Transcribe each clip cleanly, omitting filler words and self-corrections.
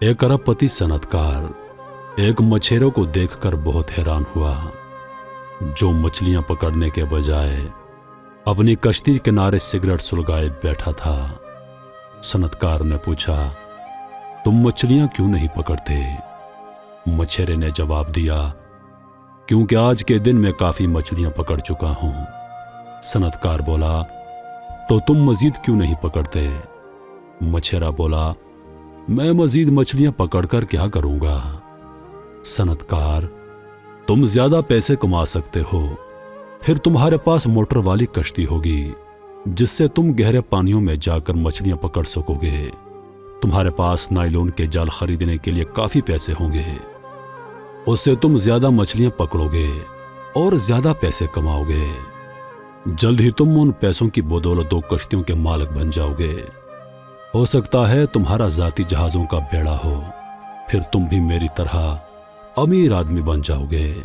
एक अरबपति सनतकार एक मछेरों को देखकर बहुत हैरान हुआ, जो मछलियां पकड़ने के बजाय अपनी कश्ती किनारे सिगरेट सुलगाए बैठा था। सनतकार ने पूछा, तुम मछलियां क्यों नहीं पकड़ते? मछेरे ने जवाब दिया, क्योंकि आज के दिन मैं काफी मछलियां पकड़ चुका हूं। सनतकार बोला, तो तुम मजीद क्यों नहीं पकड़ते? मछेरा बोला, मैं मजीद मछलियां पकड़कर क्या करूंगा? सनतकार, तुम ज्यादा पैसे कमा सकते हो, फिर तुम्हारे पास मोटर वाली कश्ती होगी जिससे तुम गहरे पानियों में जाकर मछलियां पकड़ सकोगे। तुम्हारे पास नायलॉन के जाल खरीदने के लिए काफी पैसे होंगे, उससे तुम ज्यादा मछलियां पकड़ोगे और ज्यादा पैसे कमाओगे। जल्द ही तुम उन पैसों की बदौलत 2 कश्तियों के मालिक बन जाओगे। हो सकता है तुम्हारा जाती जहाजों का बेड़ा हो, फिर तुम भी मेरी तरह अमीर आदमी बन जाओगे।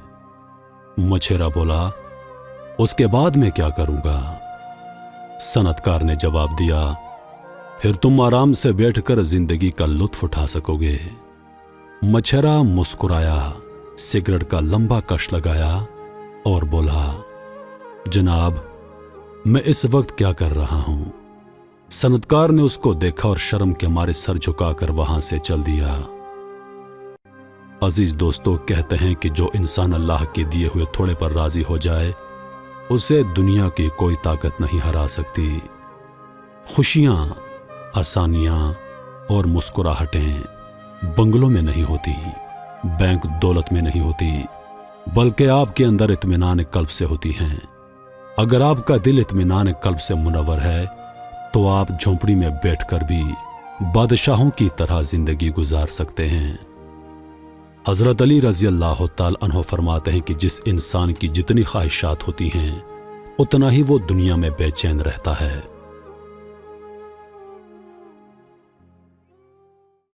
मछेरा बोला, उसके बाद मैं क्या करूंगा? सनतकार ने जवाब दिया, फिर तुम आराम से बैठकर जिंदगी का लुत्फ उठा सकोगे। मछेरा मुस्कुराया, सिगरेट का लंबा कश लगाया और बोला, जनाब, मैं इस वक्त क्या कर रहा हूं? सनतकार ने उसको देखा और शर्म के मारे सर झुकाकर वहां से चल दिया। अजीज दोस्तों, कहते हैं कि जो इंसान अल्लाह के दिए हुए थोड़े पर राजी हो जाए, उसे दुनिया की कोई ताकत नहीं हरा सकती। खुशियां, आसानियां और मुस्कुराहटें बंगलों में नहीं होती, बैंक दौलत में नहीं होती, बल्कि आपके अंदर इत्मीनान कल्ब से होती हैं। अगर आपका दिल इत्मीनान कल्ब से मुनव्वर है तो आप झोंपड़ी में बैठकर भी बादशाहों की तरह जिंदगी गुजार सकते हैं। हजरत अली रजी अल्लाह तआला अन्हु फरमाते हैं कि जिस इंसान की जितनी ख्वाहिशात होती हैं, उतना ही वो दुनिया में बेचैन रहता है।